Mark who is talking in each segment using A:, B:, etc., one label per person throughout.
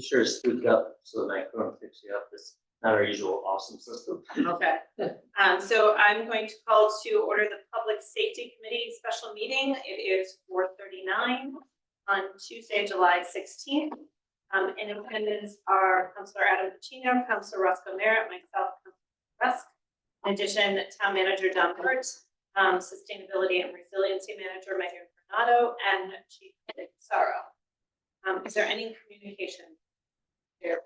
A: Sure, speak up so the microphone picks you up. It's not our usual awesome system.
B: Okay, so I'm going to call to order the Public Safety Committee special meeting. It is 4:39 on Tuesday, July 16th. In attendance are Councilor Adam Pacino, Councilor Roscoe Merritt, myself, Councilor Rusk. In addition, Town Manager Don Burt, Sustainability and Resiliency Manager Megan Granado, and Chief Nick Saro. Is there any communication there?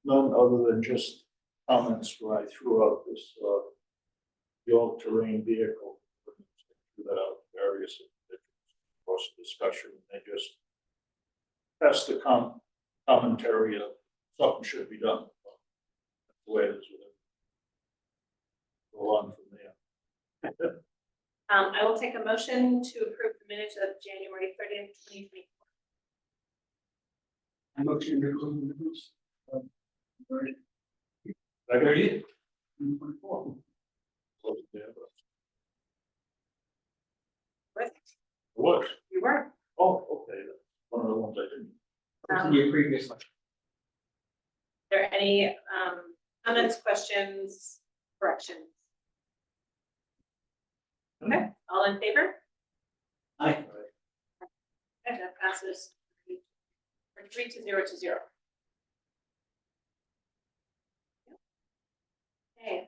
C: None other than just comments where I threw out this, the all-terrain vehicle. Threw that out various cross discussion. They just passed the commentary of something should be done. That's the way it is with it. Go on from there.
B: I will take a motion to approve the minutes of January 30th, 2024.
D: I motion to approve the minutes.
C: I got you.
D: 2024.
C: Close it down.
B: With
C: What?
B: you were.
C: Oh, okay. That's one of the ones I didn't.
D: To the previous one.
B: Are there any comments, questions, corrections? Okay, all in favor?
D: Aye.
B: Okay, that passes 3-0. Okay.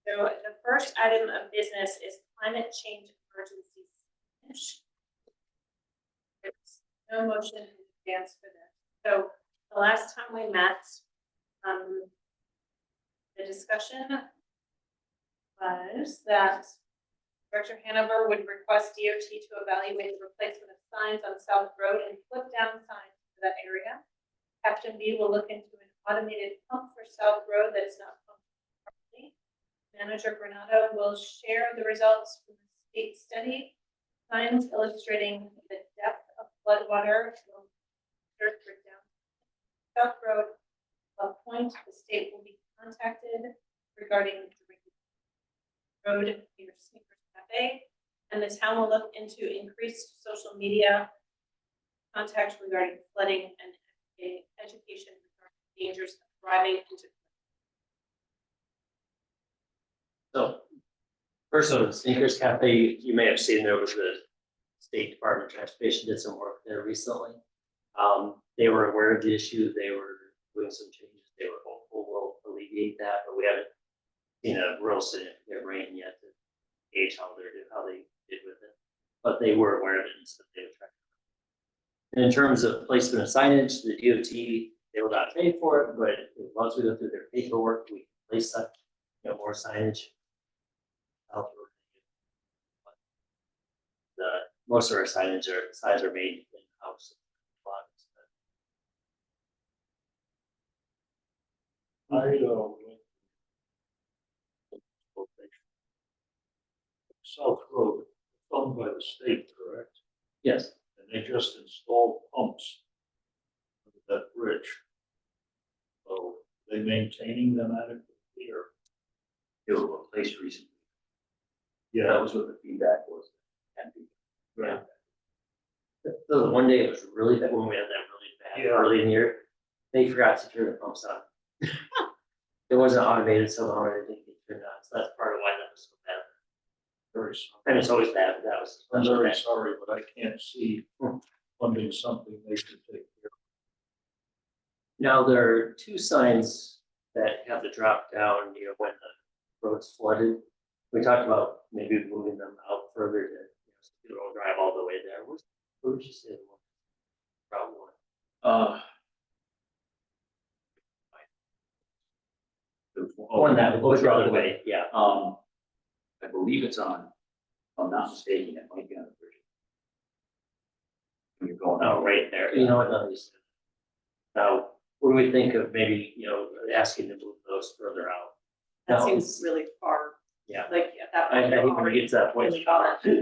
B: So the first item of business is climate change emergency. There's no motion in advance for this. So the last time we met, the discussion was that Director Hanover would request DOT to evaluate the replacement of signs on South Road and flip down signs for that area. Captain B will look into an automated pump for South Road that is not pumped properly. Manager Granado will share the results from the state study. Signs illustrating the depth of floodwater will be down South Road. A point, the state will be contacted regarding road near Sneakers Cafe, and the town will look into increased social media contact regarding flooding and education regarding dangers of driving into.
A: So, first on Sneakers Cafe, you may have seen there was the State Department of Transportation did some work there recently. They were aware of the issue. They were doing some changes. They were hopeful we'll alleviate that, but we haven't seen a real significant rain yet to gauge how they did with it. But they were aware of it and said they would try. And in terms of placement of signage, the DOT, they will not pay for it, but once we go through their paperwork, we can place that, more signage. Most of our signs are made in house.
C: South Road, owned by the state, correct?
A: Yes.
C: And they just installed pumps under that bridge. So they maintaining them adequately, or?
A: They were replaced recently.
C: Yeah,
A: That was what the feedback was.
C: right.
A: So the one day it was really bad when we had that really bad early in the year. They forgot to turn the pumps on. It wasn't automated somehow, or it didn't get turned on. So that's part of why that was so bad.
C: Very sorry.
A: And it's always bad, but that was.
C: I'm very sorry, but I can't see funding something they should take care of.
A: Now, there are two signs that have the drop down, when the road's flooded. We talked about maybe moving them out further to, so people don't drive all the way there. What would you say? Route one. One that goes the other way, yeah.
E: I believe it's on, if I'm not mistaken, it might be on the bridge. When you're going out.
A: Oh, right there. You know what? Now, what do we think of maybe, asking to move those further out?
B: That
A: No.
B: seems really far.
A: Yeah.
B: Like at that
A: I
B: point.
A: think when we get to that point.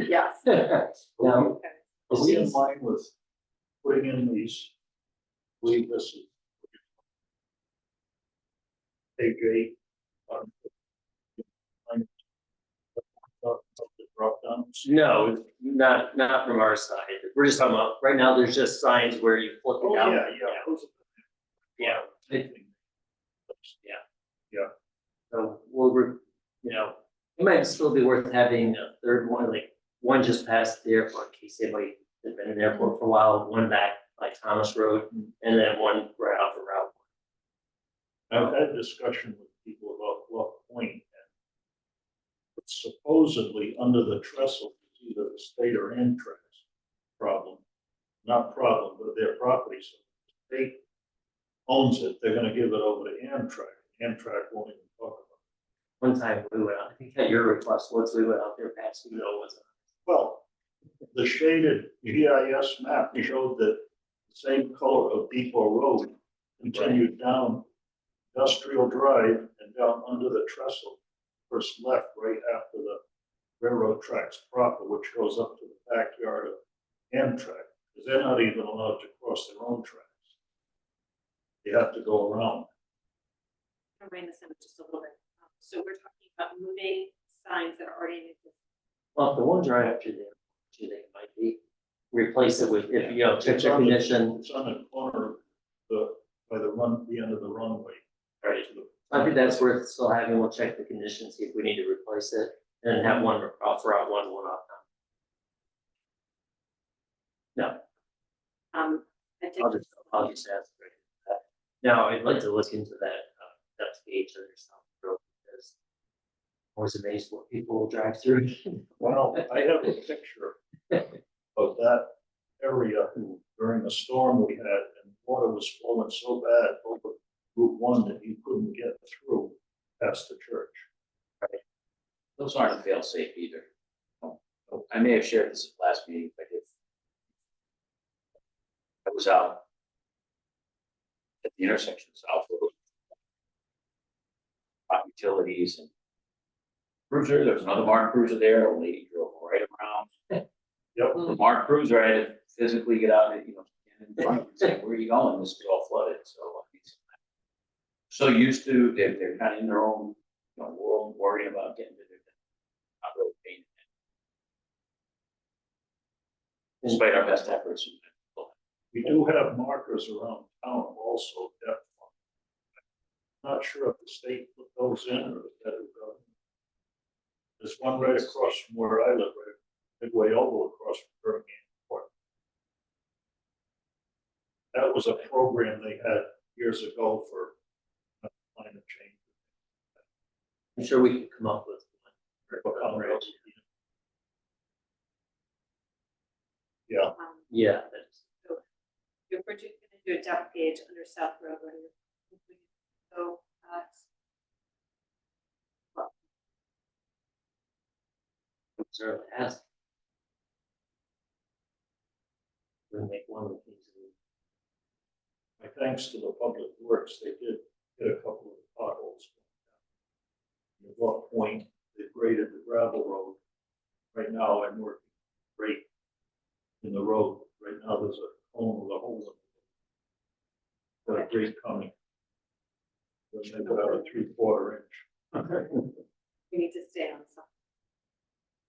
B: Yes.
A: Now,
B: Okay.
C: Are we in line with putting in these? Believe this is. Page 8. drop downs?
A: No, not from our side. We're just talking about, right now, there's just signs where you flip
C: Oh,
A: it down.
C: yeah, yeah. those are the-
A: Yeah.
C: Yeah.
A: So it might still be worth having a third one, like one just past the airport, in case anybody has been in the airport for a while, one back by Thomas Road, and then one right off the route.
C: I've had discussion with people about Bluff Point. And it's supposedly under the trestle, it's either the state or Amtrak's problem. Not problem, but their property. So the state owns it, they're gonna give it over to Amtrak. Amtrak won't even talk about it.
A: One time we went out, I think at your request, once we went out there past, was
C: Well, the shaded GIS map showed that the same color of Depot Road continued down Industrial Drive and down under the trestle, first left right after the railroad tracks proper, which goes up to the backyard of Amtrak, because they're not even allowed to cross their own tracks. They have to go around.
B: I'll bring this in just a little bit. So we're talking about moving signs that are already in existence.
A: Well, if the ones right after there, do you think it might be? Replace it with, if check
C: It's
A: the
C: on the-
A: condition.
C: It's on the corner of by the end of the runway.
A: Right. I think that's worth still having, we'll check the condition, see if we need to replace it, and have one off route, one off. No,
B: I did.
A: I'll just ask. Now, I'd like to look into that gauge on your South Road, because I was amazed what people will drive through.
C: Well, I have a picture of that area during the storm we had, and water was flowing so bad over Route 1 that you couldn't get through past the church.
E: Those aren't a fail safe either. I may have shared this last meeting, but if I was out at the intersection of South Road, utilities and cruiser, there was another marked cruiser there, a lady drove right around.
C: Yep.
E: The marked cruiser, I had to physically get out and, stand in front and say, where are you going? This is all flooded, so. So used to, they're kind of in their own, world, worrying about getting to their, not really paying attention. Despite our best efforts.
C: We do have markers around town also, depth. Not sure if the state put those in or the federal government. There's one right across from where I live, right, midway over across from Birmingham Court. That was a program they had years ago for climate change.
A: I'm sure we can come up with one.
C: Yeah,
A: Yeah, that's,
B: So if we're just gonna do a depth gauge under South Road, where you're. So,
A: certainly ask. We'll make one of the things.
C: my thanks to the public works, they did get a couple of potholes. At what point they graded the gravel road. Right now, I'm working great in the road. Right now, there's a cone with a hole in it. Got a grade coming. Then they put out a 3/4 inch.
B: we need to stay on some,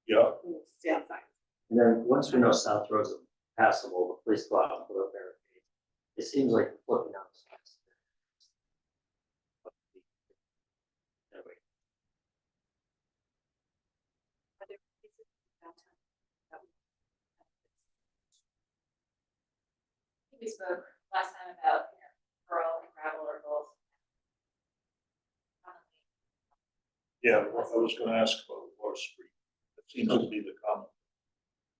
C: Yeah,
B: we need to stay on signs.
A: And then once we know South Road's passable, the police go out and put up barricades. It seems like flipping out. Anyway,
B: Are there places downtown that we-
F: We spoke last time about, rural and gravel or both.
C: yeah, I was gonna ask about Water Street. That seems to be the common.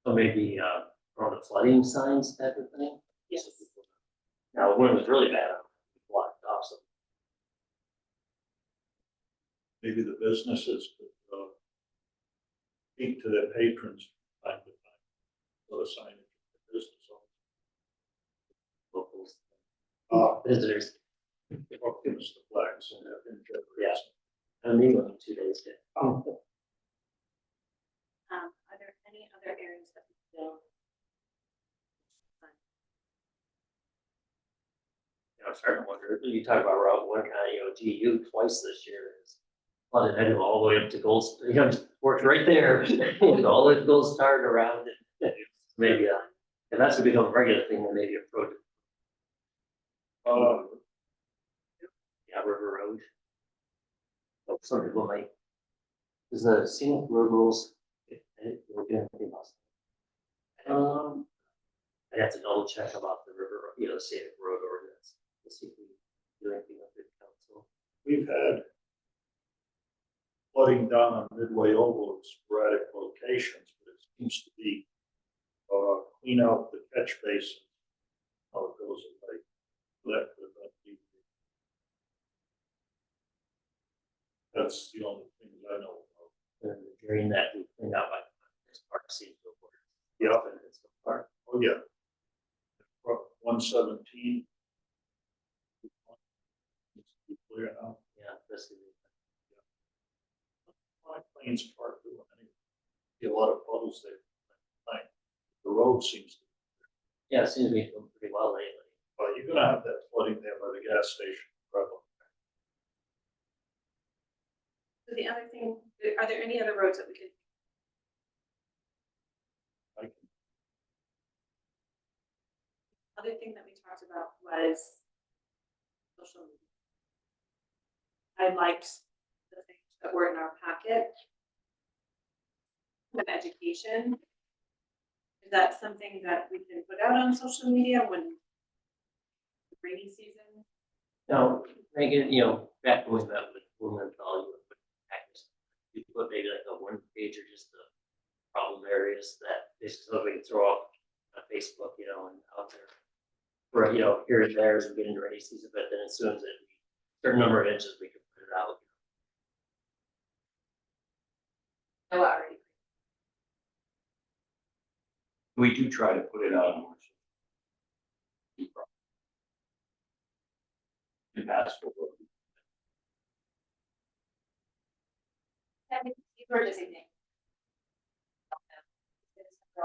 A: So maybe on the flooding signs type of thing.
B: Yes.
A: Now, when it was really bad, we blocked off some.
C: Maybe the businesses could speak to their patrons from time to time. So the signage of the business
A: Locals,
C: owners.
A: visitors.
C: Or give us the flags and
A: Yeah. I mean, in 2 days.
B: Are there any other areas that we feel?
A: I'm starting to wonder, you talk about Route 1 County, GU twice this year is flooded, I know, all the way up to Gold, you know, just worked right there, with all the gold starred around it. Maybe, if that's gonna become a regular thing, then maybe approach, yeah, River Road. Oh, some people might. Is the scenic road rules, we'll do anything else? I have to double check about the river, you know, the scenic road ordinance, to see if we do anything with the council.
C: We've had flooding down on Midway Oval in sporadic locations, but it seems to be clean out the catch basin. How it goes away. That could not be. That's the only thing I know of.
A: And the drain that we cleaned out by this park seems to work.
C: Yeah.
A: And it's a park.
C: Oh, yeah. 117. Needs to be clear now.
A: Yeah, this is.
C: My planes park doing anyway. See a lot of puddles there. The road seems to.
A: Yeah, it seems to be doing pretty well lately.
C: But you're gonna have that flooding there by the gas station. Probably.
B: So the other thing, are there any other roads that we could?
C: I can,
B: Other thing that we talked about was social media. I liked the things that were in our packet. With education. Is that something that we can put out on social media when the rainy season?
A: Now, Megan, you know, back when we met with Municipal, you put maybe like a one page or just the problem areas that basically so we can throw up on Facebook, you know, and out there. For, you know, here and there as we get into rainy season, but then as soon as it, certain number of inches, we can put it out.
F: No, already.
E: We do try to put it out on our. Impassable road.
F: These were just evening. So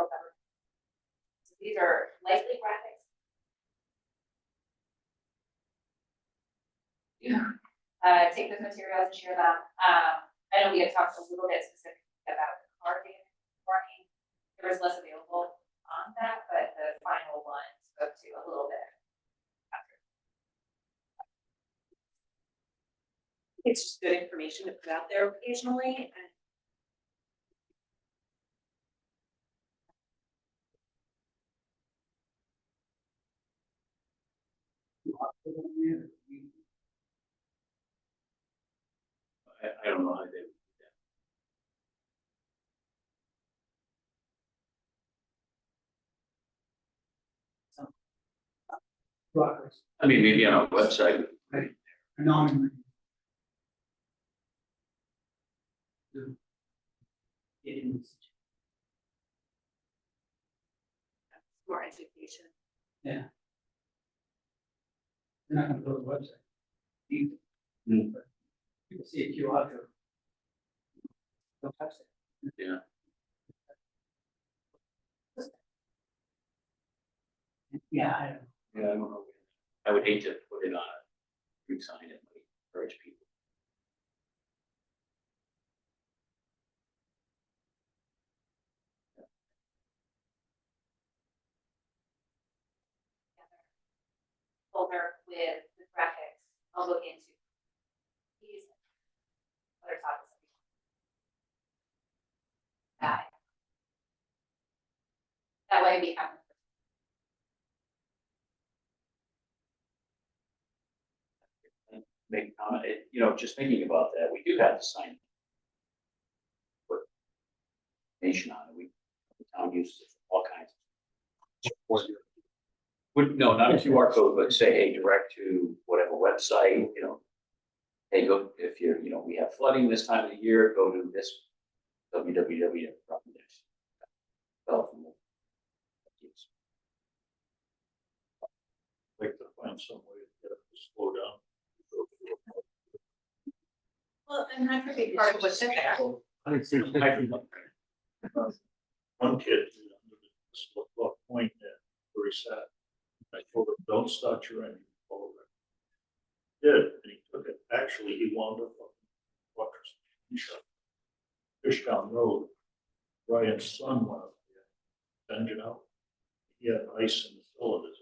F: these are likely graphics. Take those materials and share them. I know we had talked a little bit specifically about the car data warning. There was less available on that, but the final one spoke to a little bit.
B: It's just good information to put out there occasionally and.
E: I don't know how they would do that.
D: Progress,
E: I mean, maybe on our website.
D: anonymous. To get in.
B: More education.
D: Yeah. They're not gonna go to the website. Either.
E: Hmm.
D: But people see a QR code. Don't touch it.
E: Yeah.
D: Yeah, I don't.
E: Yeah, I don't know. I would hate to put it on a street sign and like encourage people.
F: Folder with graphics. I'll look into these other topics. That way we have.
E: Make comment, you know, just thinking about that, we do have the sign. Put nation on it, the town uses it for all kinds of. Would, no, not a QR code, but say, hey, direct to whatever website, you know. Hey, go, if you're, you know, we have flooding this time of the year, go to this www.
C: Like to find some way to get it to slow down.
B: Well, and that could be part of what's in there.
C: One kid under this little point there where he sat. I told him, don't start your engine. Follow that. Did, and he took it. Actually, he wound up on waters. Fishtown Road, Brian's son went up there, engine out. He had ice in the cylinders.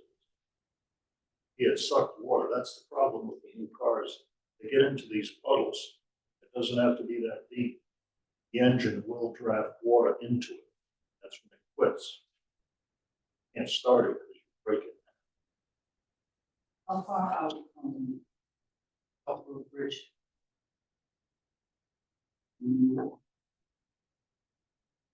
C: He had sucked water. That's the problem with the new cars. They get into these puddles. It doesn't have to be that deep. The engine will draft water into it. That's when it quits. Can't start it because you break it.
D: How far out from Upper Bridge?
A: Well,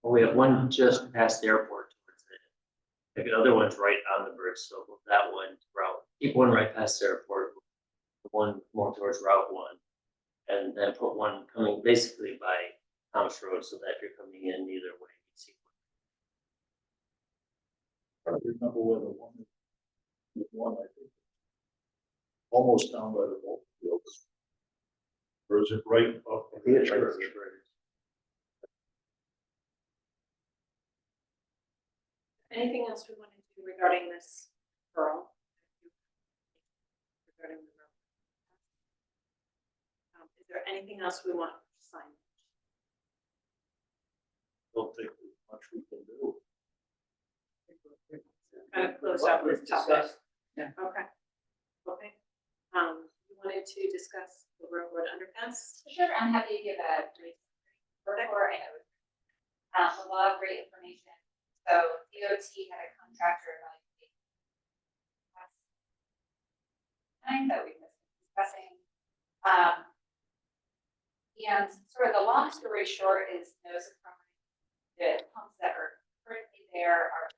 A: we have one just past the airport towards it. The other one's right on the bridge, so that one route, keep one right past the airport, one more towards Route 1. And then put one coming basically by Thomas Road, so that if you're coming in either way, you see.
C: I don't remember where the one, I think, almost down by the ball fields. Or is it right up?
A: I think it's right on the bridge.
B: Anything else we want to do regarding this referral? Regarding the road. Is there anything else we want to sign?
C: Don't think there's much we can do.
B: Kind of close out this topic.
D: Yeah.
B: Okay. Okay. You wanted to discuss the railroad underpass?
F: Sure, I'm happy to give a brief report. I know a lot of great information. So DOT had a contractor evaluate time that we've been discussing. And sort of the long story short is no surprise, the pumps that are currently there are,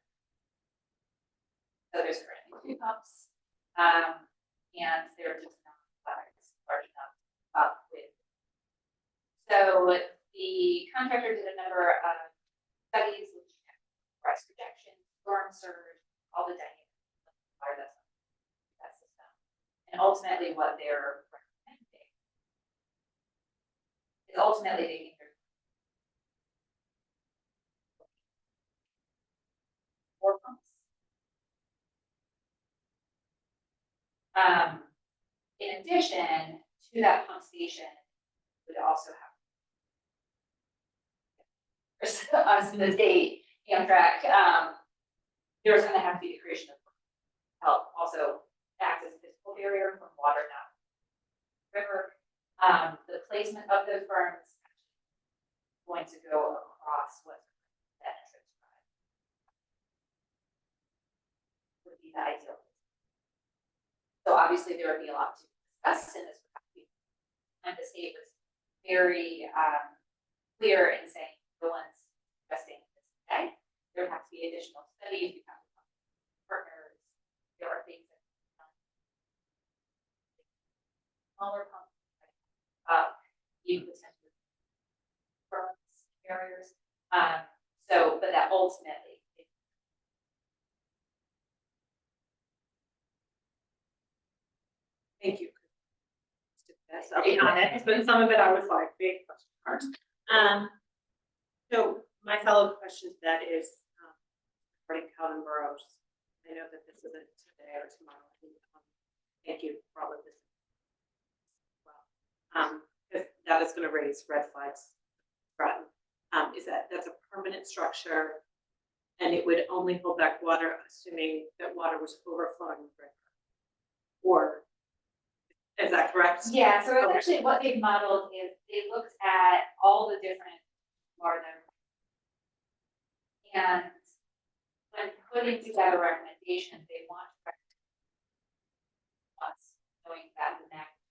F: so there's currently 2 pumps, and they're just not large enough up with. So the contractor did a number of studies looking at price projection, storm surge, all the dynamics of that system, and ultimately what they're recommending is ultimately they think there's 4 pumps. In addition to that pump station, would also have us the date Amtrak. There's going to have to be the creation of help also act as a physical barrier from water down the river. The placement of those berms is going to go across what that entrance drive would be the ideal. So obviously there would be a lot to discuss in this. And the state was very clear in saying the ones investing in this today. There would have to be additional studies, we have to talk to partners. There are things that smaller pumps, you potentially berms, barriers. But that ultimately.
B: Thank you. That's on it, but some of it I was like, big question marks. So my follow-up question to that is, regarding Calvin Burrows. I know that this isn't today or tomorrow. Thank you for all of this. Well, because that is going to raise red flags. Groton. Is that's a permanent structure, and it would only hold back water, assuming that water was overflowing the river, or is that correct?
F: Yeah, so
B: Okay.
F: essentially what they've modeled is they looked at all the different northern. And when putting together recommendations, they want us knowing that the next.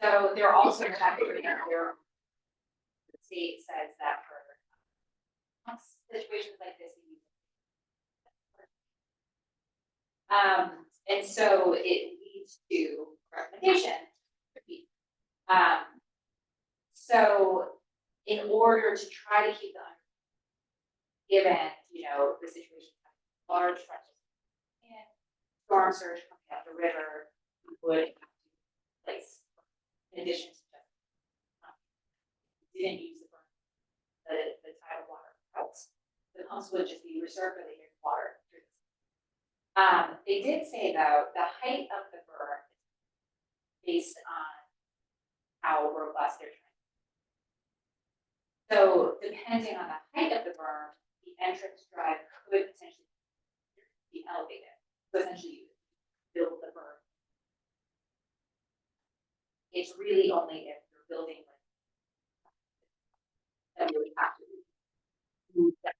F: So they're also factoring in their, the state says that for situations like this. And so it leads to recommendation. So in order to try to keep the given, the situation, large stretches and storm surge coming up the river, we would have to place in addition to just didn't use the tidal water out. The pumps would just be recirculating water through this. They did say though, the height of the berm is based on how robust plus they're trying. So depending on the height of the berm, the entrance drive could potentially be elevated. So essentially you build the berm. It's really only if you're building like that you would have to move that.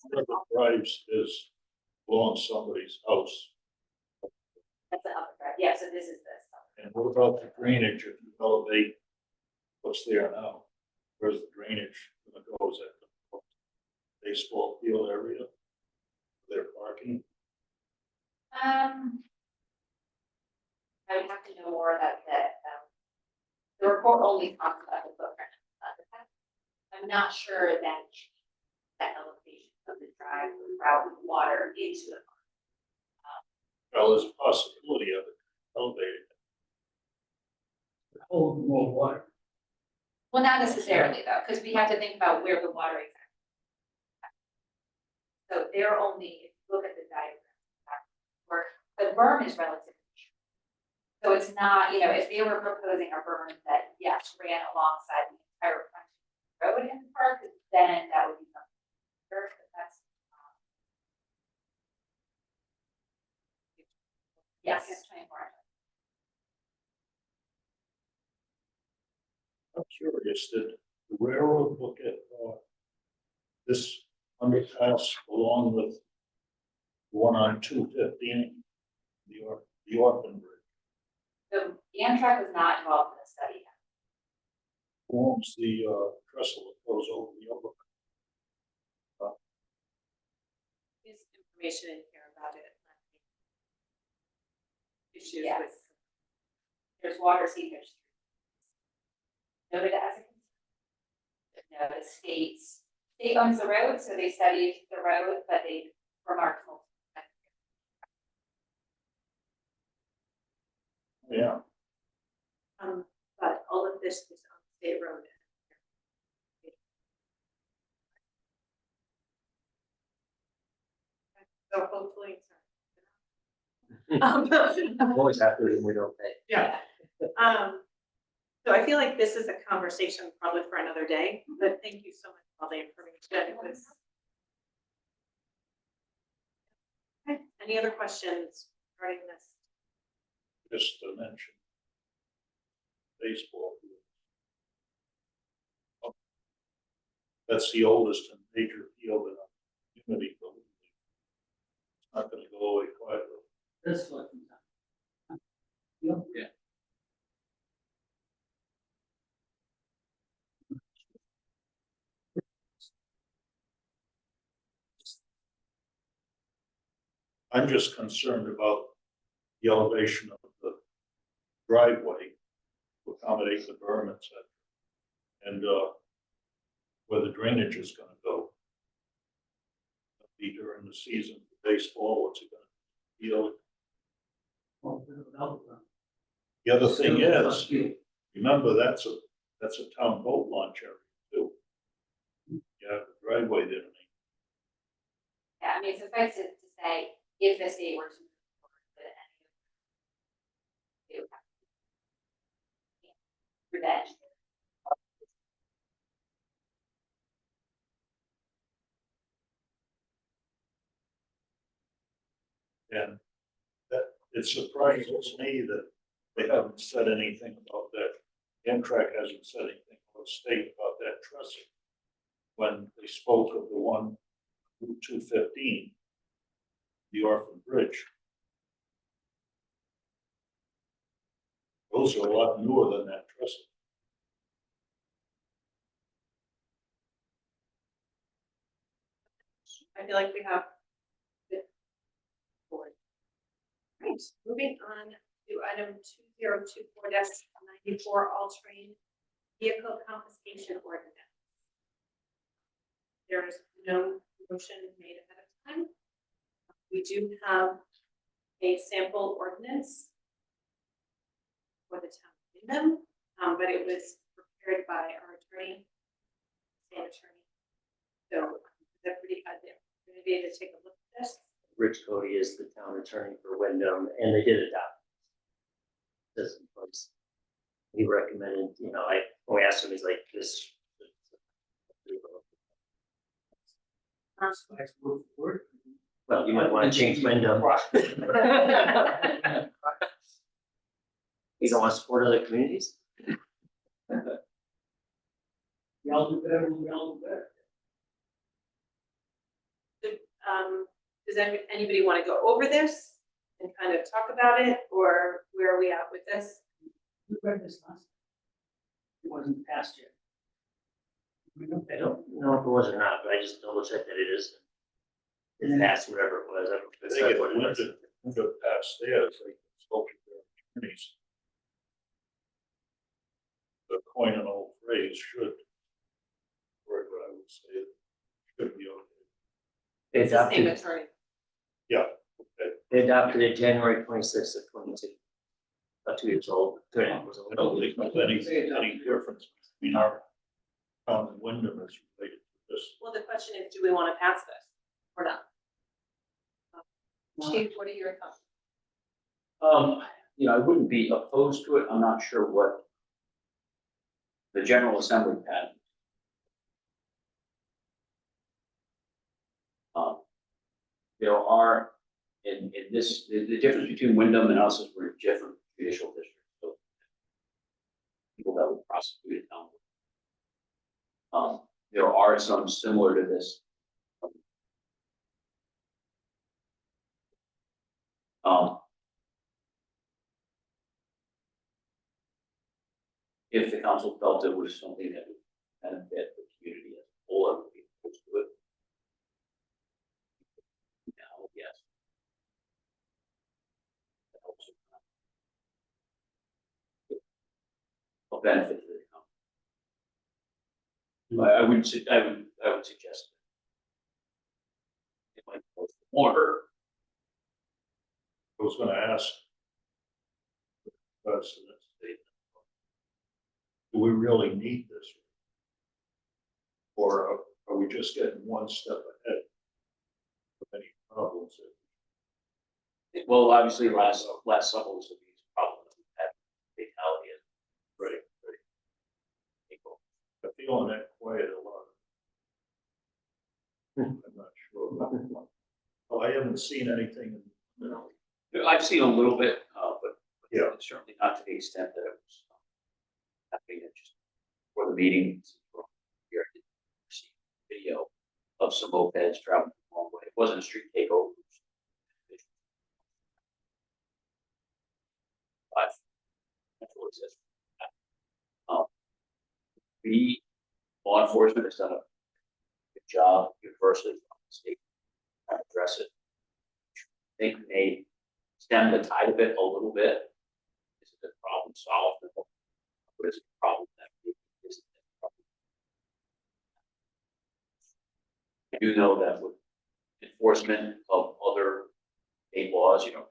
C: One of the drives is along somebody's house.
F: That's the upper drive. Yeah, so this is this.
C: And what about the drainage if you elevate what's there now? Where's the drainage gonna go? Is that the baseball field area? Their parking?
F: I would have to know more about that. The report only talks about the footprint of the path. I'm not sure that elevation of the drive would route water into the park.
C: Well, there's a possibility of it elevating.
D: Hold more water.
F: Well, not necessarily though, because we have to think about where the water is. So they're only, if you look at the diagram, where the berm is relatively short. So it's not, you know, if they were proposing a berm that, yes, ran alongside the entire front road in the park, then that would be something. But that's. Yes, 24.
C: I'm curious, did the railroad look at this underpass along with the one on 215, the Orphan Bridge?
F: The Amtrak was not involved in the study.
C: Who owns the trestle that goes over the overpass?
B: There's information in here about it. Issues
F: Yes.
B: with.
F: There's water seepage. Noted as a concern. No, the state owns the road, so they studied the road, but they remarked.
C: Yeah,
B: But all of this is on state road. So hopefully.
A: I'm always happy when we don't pay.
B: Yeah. So I feel like this is a conversation probably for another day, but thank you so much for all the information. It was. Okay, any other questions regarding this?
C: just to mention baseball. That's the oldest and major field in our community. It's not gonna go away quietly.
D: This one.
E: Yeah.
C: I'm just concerned about the elevation of the driveway to accommodate the berm, et cetera. And where the drainage is gonna go. Be during the season for baseball, what's it gonna be? The other thing is, remember, that's a town boat launch area too. Yeah, the driveway there.
F: Yeah, I mean, suffice it to say, if the state were to move forward with any of it, it would have to be revenge.
C: And that, it surprises me that they haven't said anything about that. Amtrak hasn't said anything about state about that trestle. When they spoke of the one, Route 215, the Orphan Bridge. Those are a lot newer than that trestle.
B: I feel like we have. Forward. Right, moving on to item 2024-94, all-terrain vehicle confiscation ordinance. There is no motion made ahead of time. We do have a sample ordinance for the town of Wyndham, but it was prepared by our attorney, state attorney. So everybody had the opportunity to take a look at this.
A: Rich Cody is the town attorney for Wyndham, and they did adopt. this in place. He recommended, we asked him, he's like, this.
D: Nice word for word.
A: Well, you might want to change Wyndham. You don't want to support other communities?
D: We all do better, we all do better.
B: Does anybody want to go over this and kind of talk about it, or where are we at with this?
D: We read this last. It wasn't passed yet. We don't,
A: I don't know if it was or not, but I just double checked that it is. It's past whatever it was. I don't
C: I
A: know
C: think it
A: what it
C: went
A: was.
C: to past theirs, they spoke to their attorneys. The coin an old phrase should, word what I would say, should be okay.
A: They
B: It's the same
A: adopted,
B: attorney.
C: Yeah, okay.
A: they adopted it January 26th of 22. About 2 years old. 2.5 was
C: I don't think there's any difference between our town and Wyndham as related to this.
B: Well, the question is, do we want to pass this or not? Chief, what are your thoughts?
E: I wouldn't be opposed to it. I'm not sure what the General Assembly had. There are, in this, the difference between Wyndham and us is we're different judicial districts. So people that would prosecute it down. There are some similar to this. If the council felt it was something that would benefit the community as a whole, I would be opposed to it. Now, yes. That helps. A benefit to the council. I would suggest. It might go more.
C: I was gonna ask. Do we really need this? Or are we just getting one step ahead of any problems?
E: Well, obviously, last summer was a huge problem that we had fatality.
C: Right. I feel on that quiet a lot. I'm not sure. Oh, I haven't seen anything,
E: I've seen a little bit, but
C: Yeah.
E: certainly not to the extent that it was happening just for the meeting. Here, I did see a video of some mopeds traveling the wrong way. It wasn't a street takeover. But that's what it says. The law enforcement has done a good job universally from the state to address it. I think they stem the tide of it a little bit. Is it a problem solved? Or is it a problem that isn't a problem? I do know that with enforcement of other state laws, traffic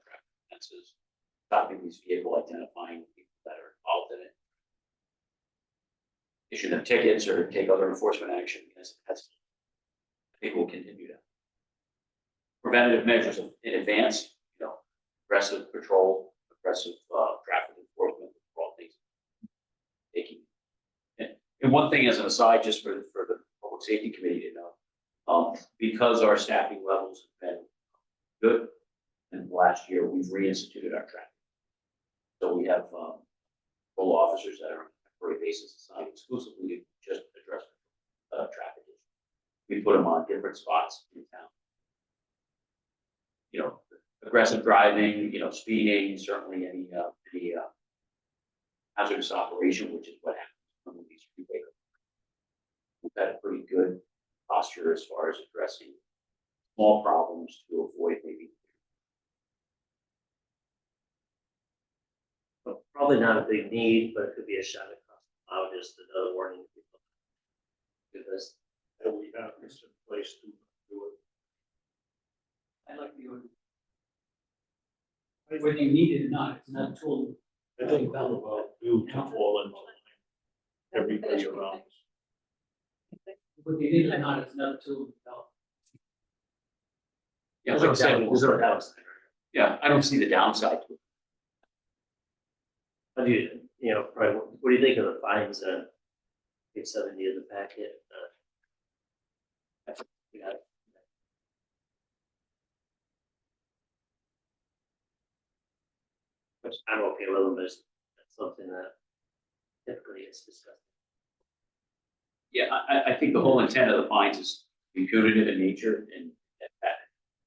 E: offenses, stopping these vehicle identifying people that are involved in it, issue them tickets or take other enforcement action, because that's, I think, will continue to. Preventative measures in advance, aggressive patrol, aggressive traffic enforcement, all things. Taking. And one thing as an aside, just for the public safety committee to know, because our staffing levels have been good, and last year we've reinstituted our traffic. So we have full officers that are on a temporary basis assigned exclusively to just address traffic issues. We put them on different spots in town. Aggressive driving, speeding, certainly any hazardous operation, which is what happens when these street vehicles. We've had a pretty good posture as far as addressing small problems to avoid maybe.
A: Well, probably not a big need, but it could be a shot across the bow, just another warning to people. Do this.
C: that we have this in place to do it.
D: I like the order. Whether you need it or not, it's not a tool.
C: I think we're about due to fall into line, everybody around us.
D: Whether you need it or not, it's not a tool to develop.
E: Yeah, like I said,
A: There's no downside.
E: yeah, I don't see the downside to it.
A: How do you know, probably, what do you think of the fines on page 70 of the packet? Yeah, which I'm okay with them, but it's something that typically is discussed.
E: Yeah, I think the whole intent of the fines is to be punitive in nature and that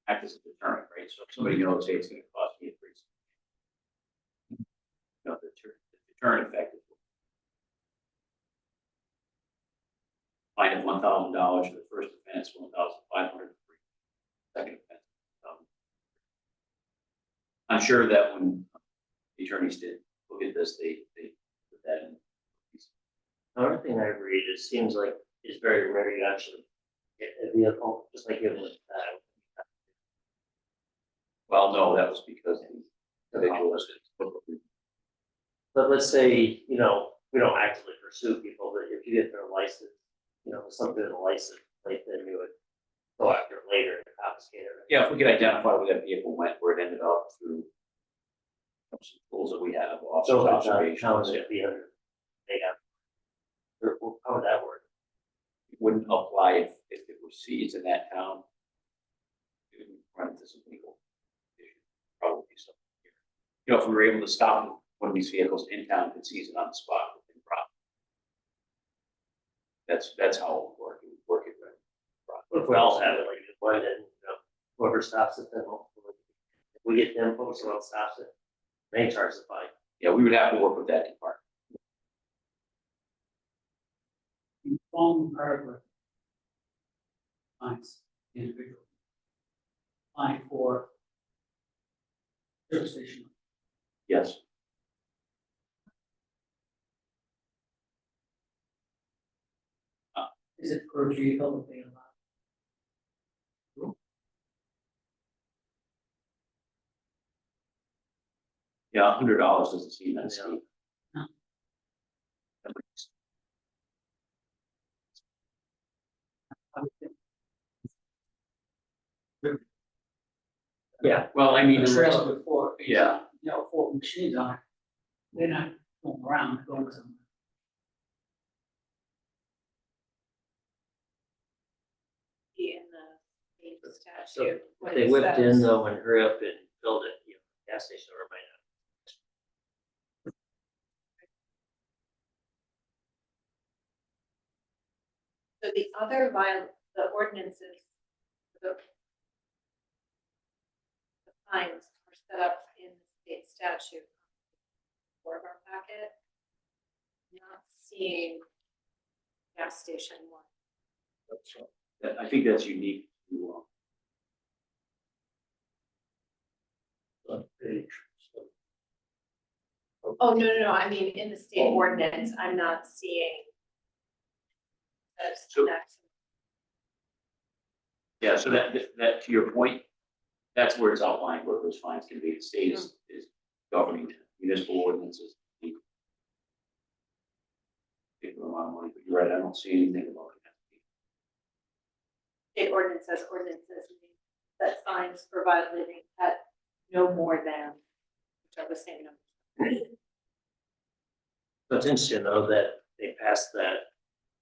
E: act as a deterrent, right? So if somebody knows, hey, it's gonna cost me a free. You know, the deterrent effect is fine of $1,000 for the first offense, 1,500 for the second offense. I'm sure that when the attorneys did look at this, they put that in.
A: Another thing I read, it seems like it's very rare you actually get a vehicle, just like it was,
E: Well, no, that was because the individual was.
A: but let's say, you know, we don't actively pursue people, but if you get their license, you know, something in the license plate, then you would go after it later and confiscate it.
E: Yeah, if we could identify where that vehicle went, where it ended up through some tools that we have,
A: So
E: officer
A: if it's not counted,
E: observations,
A: it'd be under, they have, or how would that work?
E: it wouldn't apply if it was seized in that town. It would run into some legal issues, probably something here. You know, if we were able to stop one of these vehicles in town and seize it on the spot within profit. That's how it would work. It would work it right.
A: What if we all have it, like, one, and, you know, whoever stops it, then hopefully, if we get them folks, someone stops it, they charge the fine.
E: Yeah, we would have to work with that department.
D: You phone paragraph. Fines, individual. Fine for. Service station.
E: Yes.
D: Is it per vehicle that they allow?
E: Yeah, $100 doesn't seem that
A: Yeah.
E: steep.
D: No. I would think.
A: Yeah,
E: Well, I mean,
D: A trailer with four.
E: yeah,
D: You know, four machines on it. They're not going around, going somewhere.
B: In the state
A: so
B: statute.
A: if they whipped in though and hurry up and filled it, you know, gas station or might not.
B: So the the ordinances, the fines are set up in the state statute. For our packet. Not seeing gas station one.
C: That's
E: I think that's unique to,
C: on page.
B: Oh, no, I mean, in the state ordinance, I'm not seeing.
E: So-
B: That's.
E: yeah, so that, to your point, that's where it's outlined, where those fines can be. The state is governing municipal ordinances. Particular amount of money, but you're right, I don't see anything about it.
B: State ordinance says ordinances that fines for violating at no more than, which are the same number.
A: So it's interesting though that they passed that,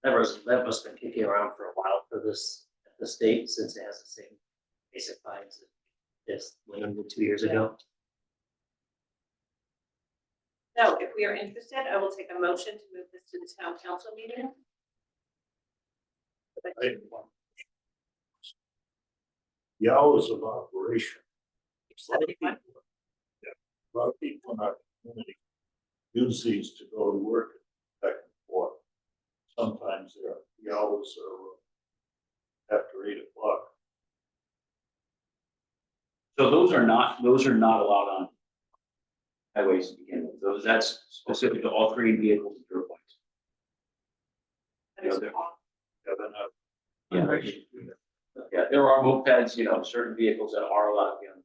A: that must have been kicking around for a while for this, the state, since it has the same basic fines as Wyndham did 2 years ago.
B: So if we are interested, I will take a motion to move this to the town council meeting.
C: Item one. The hours of operation. A lot of people- yeah, a lot of people in our community use these to go to work back and forth. Sometimes the hours are after 8 o'clock.
E: So those are not allowed on highways to begin with. That's specific to all three vehicles and dirt bikes.
B: That is
E: Yeah,
B: all.
C: Yeah, they're not.
E: Yeah. Yeah, there are mopeds, you know, certain vehicles that are allowed, you know,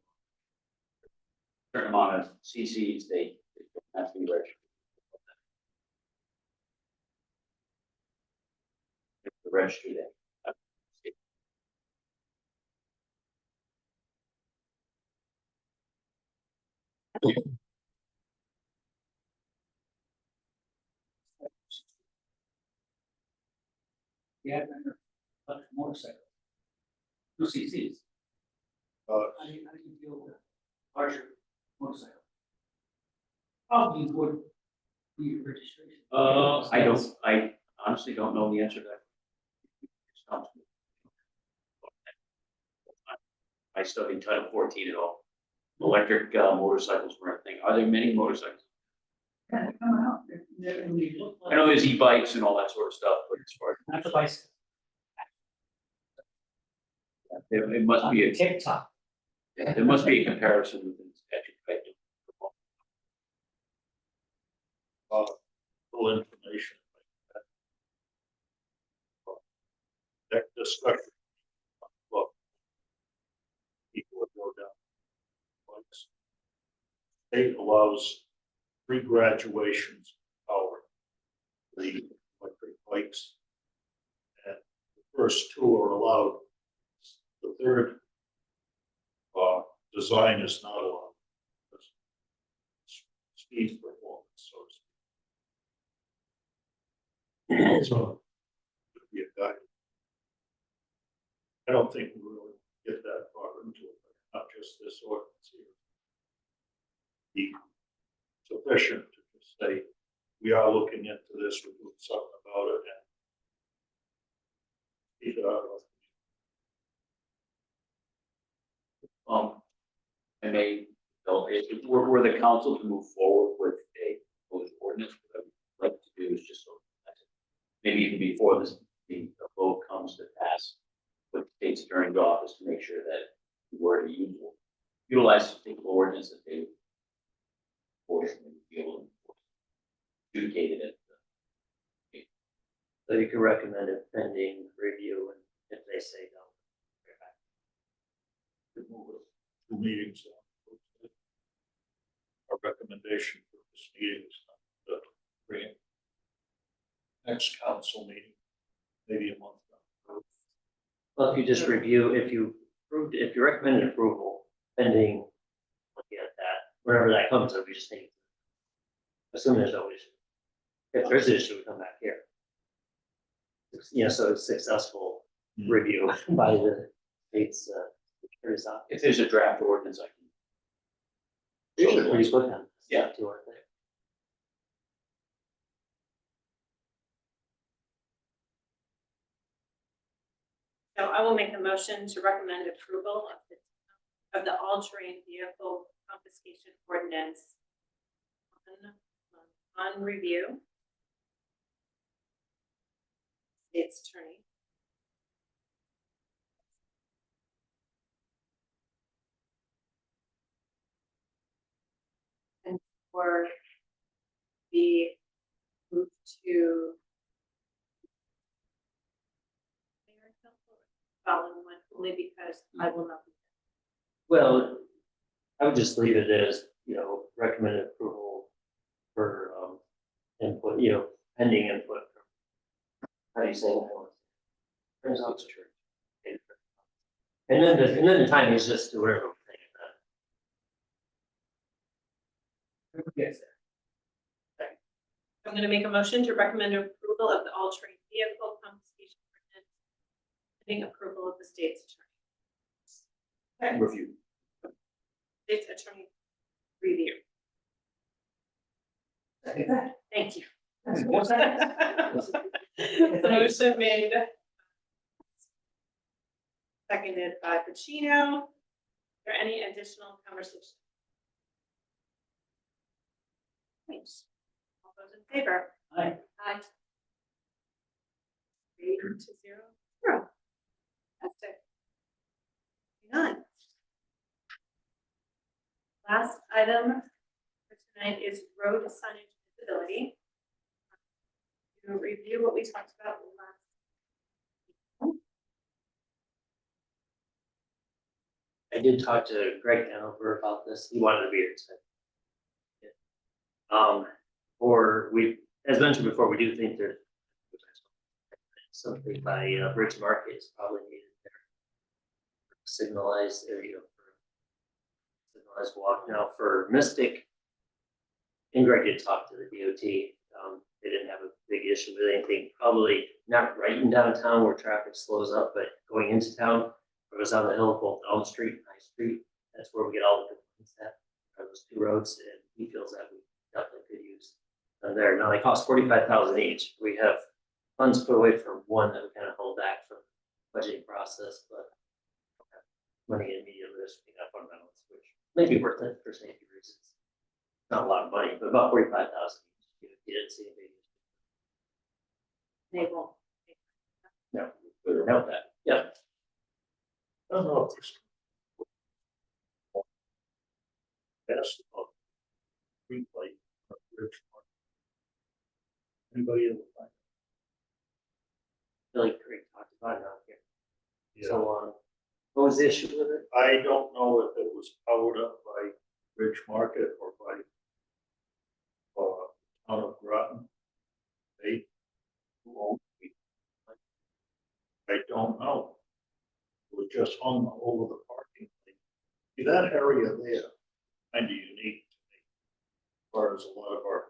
E: certain amount of CCs, they don't have to be registered. The registry there.
D: the advent of electric motorcycles. No CCs. How do you deal with larger motorcycles? Probably would be registration.
E: I honestly don't know the answer to that. I studied Title 14 and all. Electric motorcycles were a thing. Are there many motorcycles?
D: Yeah, they come out, and they look like.
E: I know there's e-bikes and all that sort of stuff, but as far
D: Not the bicycle.
E: as, it must be
D: TikTok.
E: there must be a comparison with the statute. Right?
C: Full information. That discussion. Look. People would go down. Bikes. State allows 3 graduations power. The electric bikes. And the first 2 are allowed. The third design is not allowed. Speed performance, so to speak. So, could be a guide. I don't think we really get that far into it, not just this ordinance here. Be sufficient to just say, we are looking into this, we're doing something about it, and keep it out of.
E: I may, so if were the council to move forward with a proposed ordinance, what I would like to do is just sort of, maybe even before this, the vote comes to pass, put the state's attorney's office to make sure that the word utilize the state ordinance that they fortunately be able to adjudicate it.
A: So you can recommend it pending review, and if they say no.
C: 2 meetings. Our recommendation for this meeting is not to bring it next council meeting, maybe a month.
A: Well, if you just review, if you recommend approval pending looking at that, wherever that comes up, we just need. Assume there's no issue. If there's an issue, we come back here. So it's successful review by the state's attorney's office.
E: If there's a draft ordinance, I can.
A: Usually pretty quick on.
E: Yeah.
A: To our thing.
B: So I will make a motion to recommend approval of the all-terrain vehicle confiscation ordinance on review. State's attorney. And for the move to following one, only because I will not be.
A: Well, I would just leave it as, recommended approval for, input, pending input. How do you say that? And then the time is just to whatever we're thinking of.
D: Yes.
B: I'm gonna make a motion to recommend approval of the all-terrain vehicle confiscation ordinance, pending approval of the state's attorney.
E: Review.
B: State's attorney review. Thank you. Motion made. Seconded by Pacino. Is there any additional conversation? Thanks. All those in favor?
D: Aye.
B: Aye. 3 to 0. Fantastic. None. Last item for tonight is road signage visibility. To review what we talked about last.
A: I did talk to Greg Hanover about this. He wanted to be here today. As mentioned before, we do think there's something by Bridge Market is probably needed there. Signalized area for signalized walk. Now for Mystic, and Greg did talk to the DOT. they didn't have a big issue with anything, probably not right in downtown where traffic slows up, but going into town, it was on the hill, both Elm Street and High Street, that's where we get all the complaints at, are those two roads, and he feels that we definitely could use them there. Now, they cost 45,000 each, we have funds put away for one that we kind of hold back from the budgeting process, but money in immediate risk, we got fundamentals, which may be worth it for safety reasons. Not a lot of money, but about 45,000 each, you didn't see a big issue.
B: They won't.
A: No, we would help that, yeah.
C: I don't know if there's. Best of street light or bridge mark. Anybody else?
A: I feel like Craig talked about it out here.
C: Yeah,
A: So, what was the issue with it?
C: I don't know if it was powered up by Bridge Market or by town of Groton. Who owns it? I don't know. It was just hung over the parking lot. See, that area there, kind of unique to me. As far as a lot of our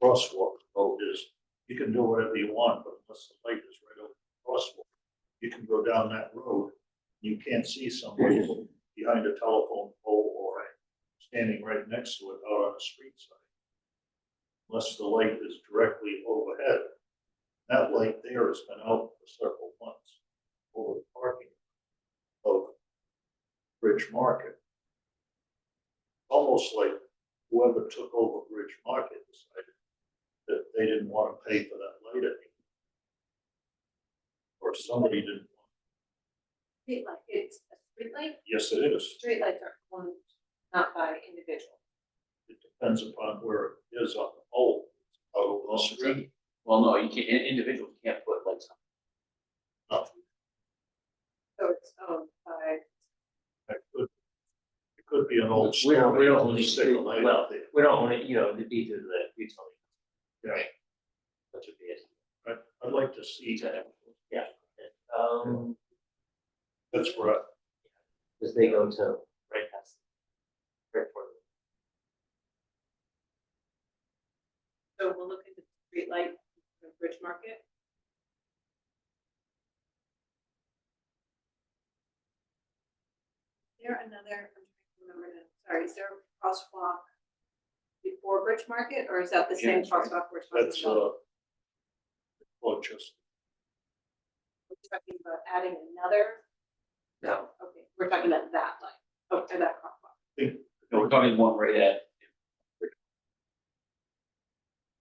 C: crosswalk road is, you can do whatever you want, but unless the light is right over the crosswalk, you can go down that road. You can't see somebody behind a telephone pole or standing right next to it out on the street side. Unless the light is directly overhead. That light there has been out for several months over the parking of Bridge Market. Almost like whoever took over Bridge Market decided that they didn't want to pay for that light anymore. Or somebody didn't.
B: Street light, it's a street light,
C: Yes, it is.
B: street lights are owned not by individual.
C: It depends upon where it is on the pole. Out over the street.
E: Well, no, you can't, individuals can't put lights on.
C: No,
B: So it's owned by.
C: it could be an old.
A: We don't
C: store.
A: own these
C: Stick a light
A: well,
C: up there.
A: we don't own it, you know, it'd be through the utility.
C: Yeah.
A: That would be it.
C: I'd like to see that.
A: Yeah.
C: That's where
A: Because they go to right past. Right for them.
B: So we'll look into the street light, for Bridge Market. Is there another, I'm trying to remember now, sorry, is there a crosswalk before Bridge Market, or is that the same
E: Yeah, sorry.
B: crosswalk we're talking
C: that's,
B: about?
C: well, just,
B: We're talking about adding another,
A: No,
B: okay, we're talking about that light, oh, and that crosswalk.
E: No, we're talking one right at,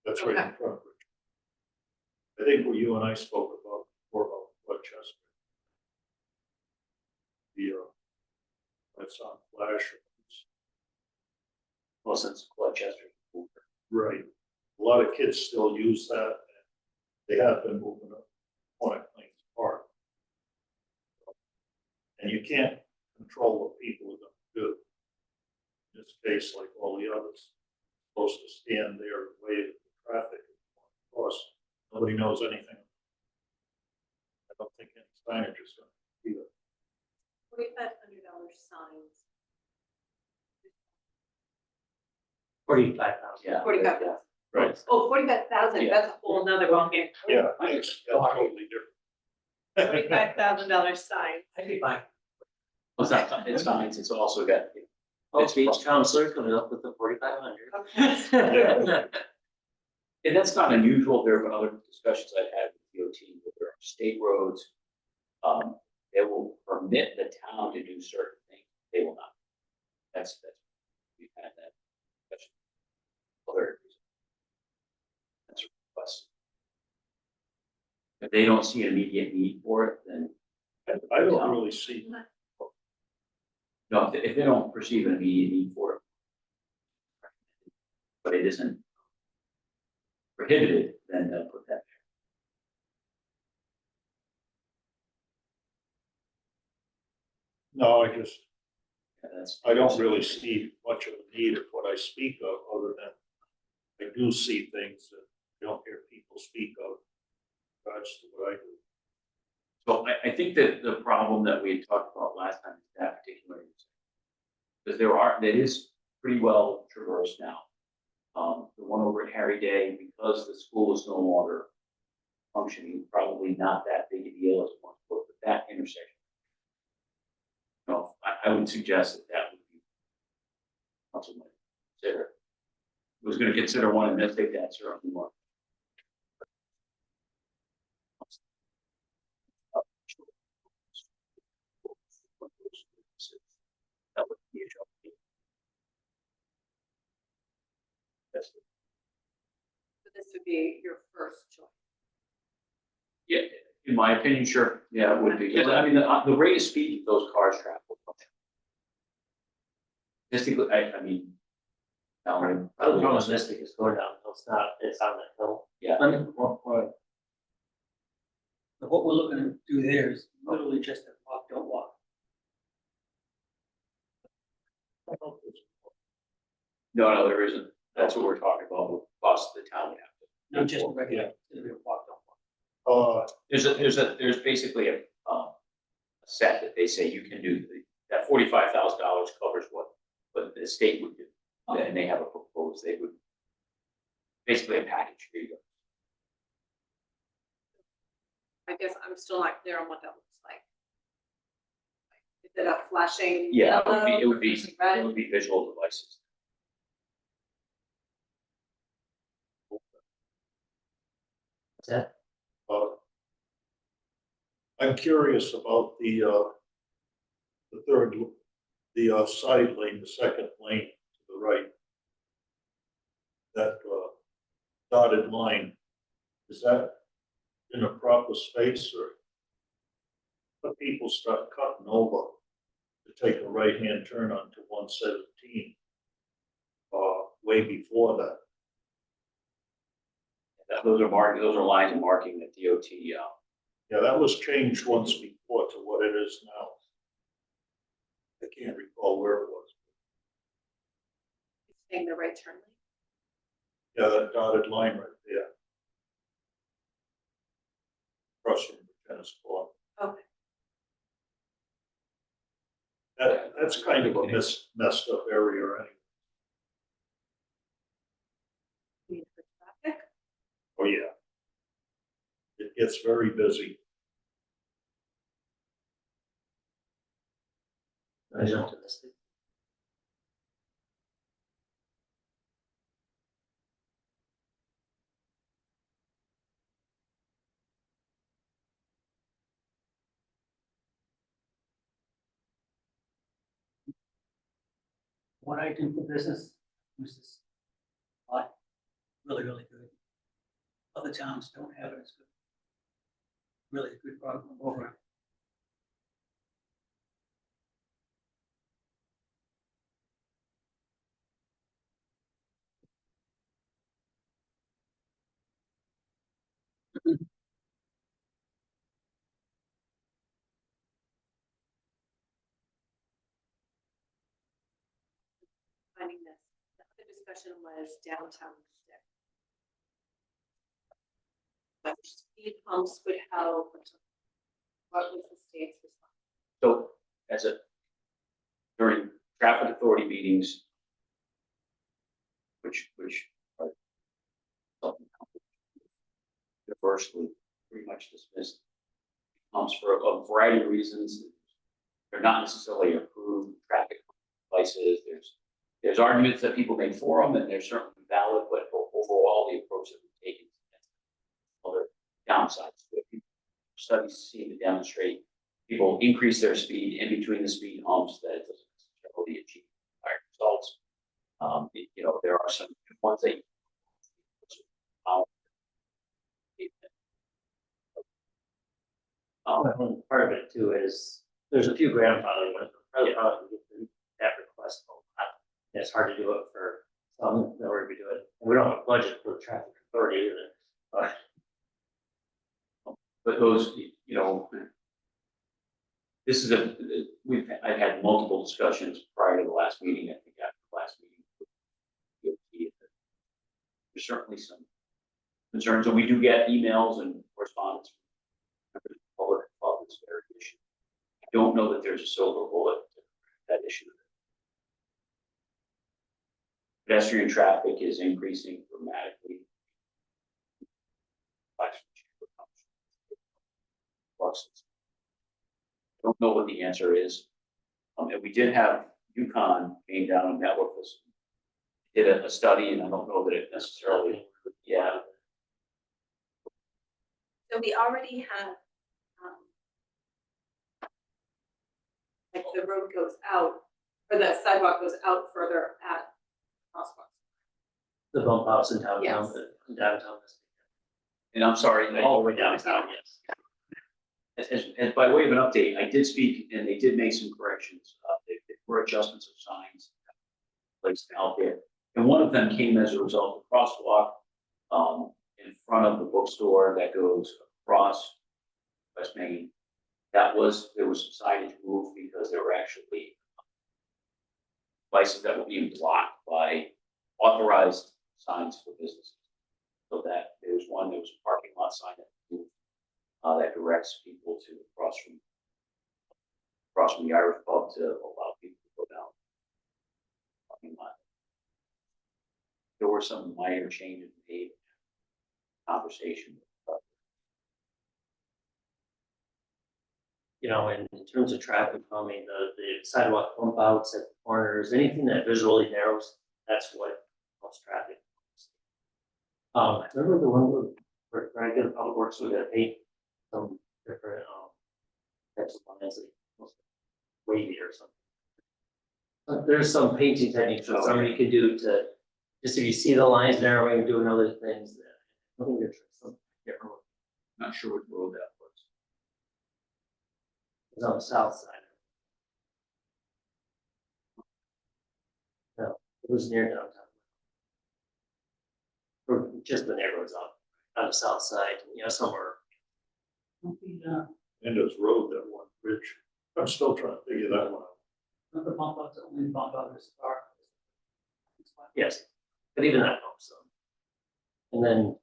C: that's right in front of it. I think what you and I spoke about before about Westchester. That's on Flash.
E: well, since Colchester.
C: Right. A lot of kids still use that. And they have been moving up on Plains Park. And you can't control what people are gonna do. In this case, like all the others, supposed to stand there and wave at the traffic. Of course, nobody knows anything. I don't think any signage is gonna be there.
B: $4,500 signs.
A: 45,000.
E: Yeah.
B: 45,000.
C: Right.
B: Oh, 45,000,
E: Yeah.
B: that's a whole nother ballgame.
C: Yeah, it's totally different.
B: $45,000 signs.
A: I'd be fine.
E: Well, it's signs, it's also got.
A: Oh, beach counselor coming up with the 4,500.
B: Okay.
E: And that's not unusual. There have been other discussions I've had with DOT, where there are state roads. They will permit the town to do certain things, they will not. That's, we've had that discussion. Other. That's a request. If they don't see an immediate need for it, then,
C: I don't really see,
E: no, if they don't perceive an immediate need for it. But it isn't prohibited, then they'll put that
C: no,
E: there. That's.
C: I don't really see much of a need of what I speak of, other than I do see things that I don't hear people speak of. That's what I do.
E: So I think that the problem that we had talked about last time is that particular. Because that is pretty well traversed now. The one over at Harry Day, because the school is no longer functioning, probably not that big a deal as one, but that intersection. No, I would suggest that that would be something to consider. Was gonna consider one in Mystic, that's certainly one. That would be a job. That's,
B: So this would be your first choice.
E: yeah, in my opinion, sure, yeah, it would be, because I mean, the rate of speed those cars travel. Statistically, I mean.
A: The problem with Mystic is going down, it's on that hill.
E: Yeah.
D: But what we're looking to do there is literally just a walk, don't walk.
E: No, there isn't. That's what we're talking about, with cost of the town. We have to.
D: Not just a regular, walk, don't walk.
E: There's basically a set that they say you can do, that $45,000 covers what the state would do. And they have a proposed, they would, basically a package, here you go.
B: I guess I'm still not clear on what that looks like. Is it a flashing
E: Yeah,
B: yellow?
E: it would be,
B: flashing red?
E: it would be visual devices.
A: What's that?
C: I'm curious about the side lane, the second lane to the right. That dotted line, is that in a proper space, or but people start cutting over to take a right-hand turn onto 117 way before that?
E: Those are lines of marking that DOT,
C: Yeah, that was changed once before to what it is now. I can't recall where it was.
B: Saying the right turn lane?
C: Yeah, that dotted line right there. Across from the tennis court.
B: Okay.
C: That's kind of a messed up area anyway.
B: You mean for traffic?
C: Oh, yeah. It gets very busy.
A: I jumped to Mystic.
D: What I do for business, use this a lot, really, really good. Other towns don't have it as good. Really a good program.
B: Finding this. The other discussion was downtown Mystic. What speed bumps would help? What was the state's response?
E: so during traffic authority meetings, which are something universally pretty much dismissed, comes for a variety of reasons. They're not necessarily approved traffic devices. There's arguments that people make for them, and they're certainly valid, but overall, the approach that we've taken has other downsides to it. Studies seem to demonstrate people increase their speed in between the speed humps, that it doesn't necessarily achieve desired results. There are some ones that
A: Part of it too is, there's a few grandfathering ones, but probably that request a lot. And it's hard to do it for some that we're gonna do it. And we don't have a budget for the traffic authority either.
E: But those, this is I've had multiple discussions prior to the last meeting, I think after the last meeting. There's certainly some concerns, and we do get emails and correspondence from members of the public about this very issue. I don't know that there's a silver bullet to that issue. Pedestrian traffic is increasing dramatically. Don't know what the answer is. And we did have UConn came down and met with us, did a study, and I don't know that it necessarily, yeah.
B: So we already have, like the road goes out, or the sidewalk goes out further at crosswalks.
A: The bump outs in downtown,
B: Yes.
A: downtown.
E: And I'm sorry,
A: All the way downtown, yes.
E: as by way of an update, I did speak and they did make some corrections. There were adjustments of signs placed out there. And one of them came as a result of crosswalk in front of the bookstore that goes across West Main. There was some signage moved because there were actually places that were being blocked by authorized signs for businesses. So that there was a parking lot sign that moved, that directs people to cross from the Irish pub to allow people to go down the parking lot. There were some minor changes made, conversation.
A: You know, in terms of traffic calming, the sidewalk bump outs at the corners, anything that visually narrows, that's what helps traffic. I remember the one where I did public works, we got paint some different, types of lines, like wavy or something. But there's some painting techniques that somebody could do to, just if you see the lines narrowing, doing other things that, I think there's some different.
E: Not sure what road that was.
A: It's on the south side. No, it was near downtown. Or just the neighborhoods on the south side, you know, somewhere.
C: Endo's Road, that one bridge. I'm still trying to figure that one out.
D: Not the bump outs, only bump out is far.
A: Yes, but even that helps them. And then,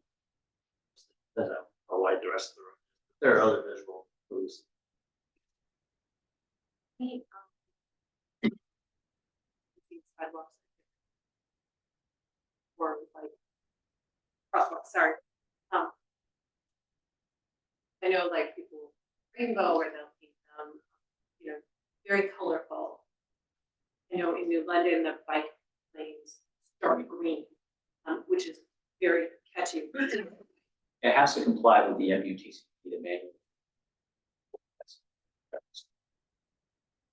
A: how wide the rest of the road. There are other visual clues.
B: Sidewalks. Or like crosswalks, sorry. I know like people rainbow or they'll paint them, you know, very colorful. I know in New London, the bike lanes start green, which is very catchy.
E: It has to comply with the MUTC, the manual.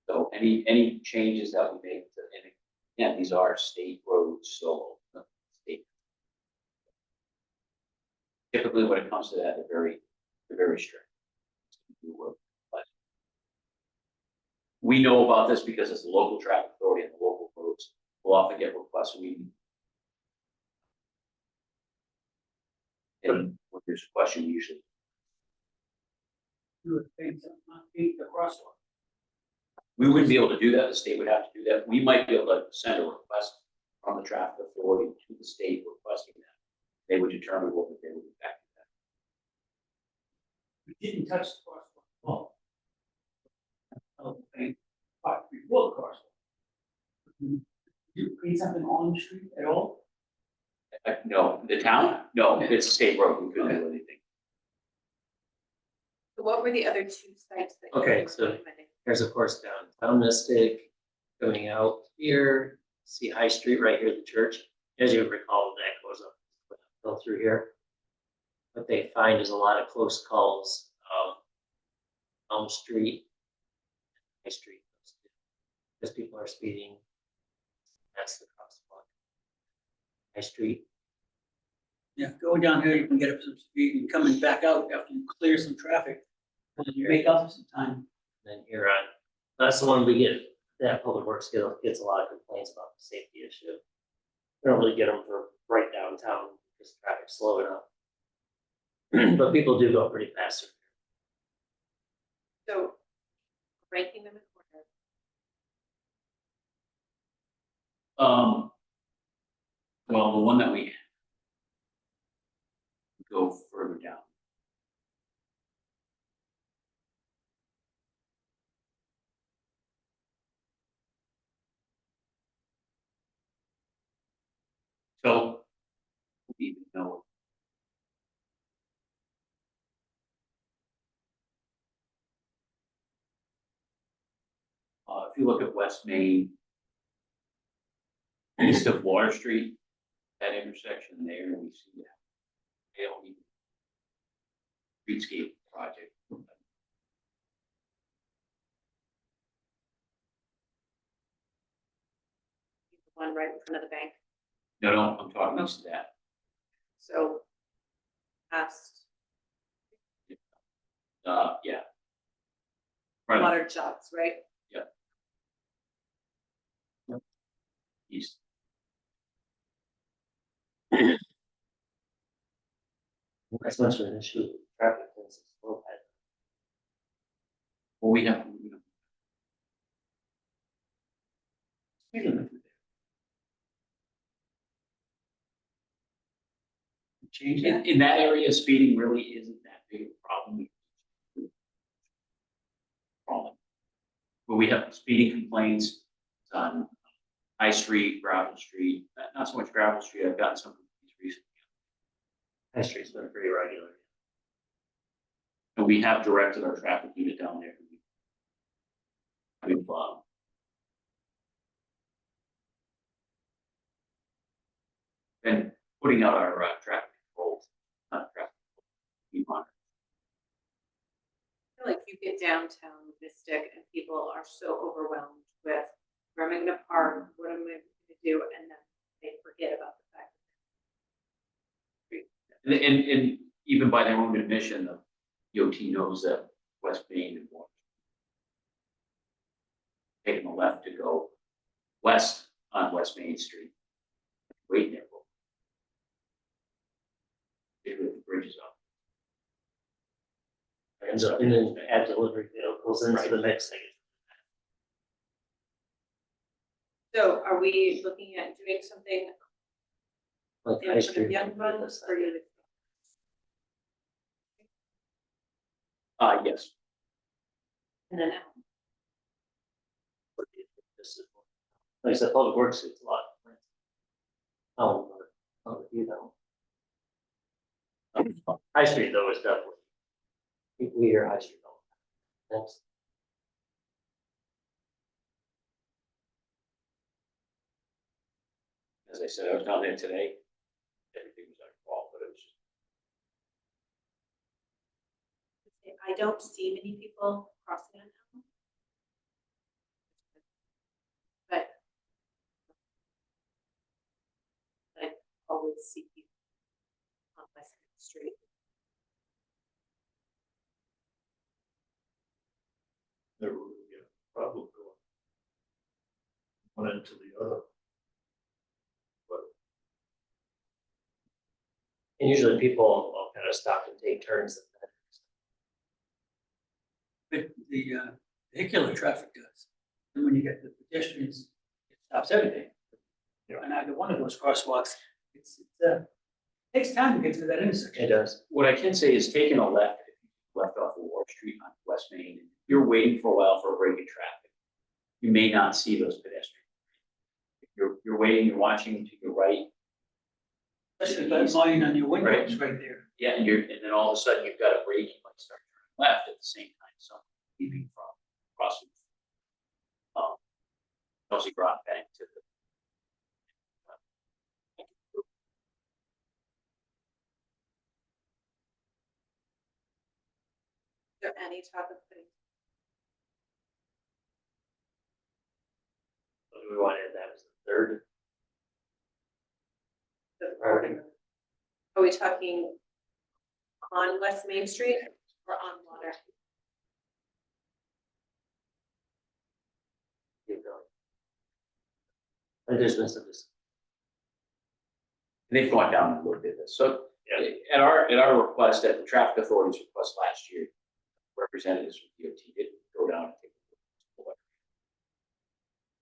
E: So any changes that we make, and again, these are state roads, so state. Typically, when it comes to that, they're very strict. We know about this because as the local traffic authority and the local roads will often get requests. And when there's a question, usually
D: You would think that not beat the crosswalk.
E: we wouldn't be able to do that. The state would have to do that. We might be able to send a request from the traffic authority to the state requesting that. They would determine what they would do back to that.
D: We didn't touch the crosswalk at all. But before the crosswalk. You paint something on the street at all?
E: No, the town? No, it's a state road. We couldn't do anything.
B: So what were the other two sites that? you
A: Okay,
B: were
A: so-
B: recommending?
A: There's of course downtown Mystic, coming out here, see High Street right here, the church. As you recall, that goes up, go through here. What they find is a lot of close calls, Elm Street, High Street. Because people are speeding. That's the crosswalk. High Street,
D: Yeah, going down here, you can get up some speed and coming back out after you clear some traffic. And you make up some time.
A: and then here on, that's the one we get, that Public Works gets a lot of complaints about the safety issue. We don't really get them for right downtown, because traffic's slow enough. But people do go pretty fast.
B: So ranking them in order.
E: Well, the one that we go further down. So, even though. If you look at West Main, east of Water Street, that intersection there, we see that. Streetscape project.
B: One right in front of the bank,
E: No, I'm talking east of that.
B: so past
E: Yeah. Right,
B: water jobs, right?
E: east.
A: That's much of an issue, with traffic is slow pad.
E: Well, we have.
D: Change
E: In,
D: that?
E: in that area, speeding really isn't that big of a problem. But we have speeding complaints on High Street, Gravel Street, not so much Gravel Street, I've gotten some complaints recently.
A: High Street's been pretty regular.
E: And we have directed our traffic unit down there. We've, been putting out our, traffic controls, not traffic. We monitor.
B: I feel like you get downtown Mystic and people are so overwhelmed with where am I gonna park, what am I gonna do, and then they forget about the fact.
E: And even by their own admission, the DOT knows that West Main and Water. Taking the left to go west on West Main Street. Wait there. The bridge is up.
A: And then add delivery vehicles into
E: Right.
A: the mix, I guess.
B: So are we looking at doing something
A: Like
B: in
A: High
B: for the
A: Street.
B: young ones or you?
E: Yes.
B: And then
A: Like I said, public works, it's a lot. You know. High Street though is definitely. We hear High Street all the time. Thanks.
E: As I said, I was down there today. Everything was our fault, but it was.
B: I don't see many people crossing it now. But I always see people on West Street.
C: There would be a problem going one into the other.
A: And usually people will kind of stop and take turns.
D: But the vehicular traffic does. And when you get the pedestrians, it stops everything.
C: Yeah.
D: And either one of those crosswalks, takes time to get through that intersection.
A: It does.
E: What I can say is taking a left, if you left off of Water Street on West Main, if you're waiting for a while for a break in traffic, you may not see those pedestrians. If you're waiting, you're watching to your right,
D: Especially if that line on your window is right there.
E: yeah, and then all of a sudden you've got a break, you might start turning left at the same time, so keeping from crossing. Chelsea Groton Bank to the.
B: Is there any type of thing?
A: So do we want to add that as the third?
B: Priority. Are we talking on West Main Street or on Water?
A: Keep going. And there's been some this.
E: They've gone down and looked at this, so at our request, at the traffic authority's request last year, representatives from DOT did go down and take a look.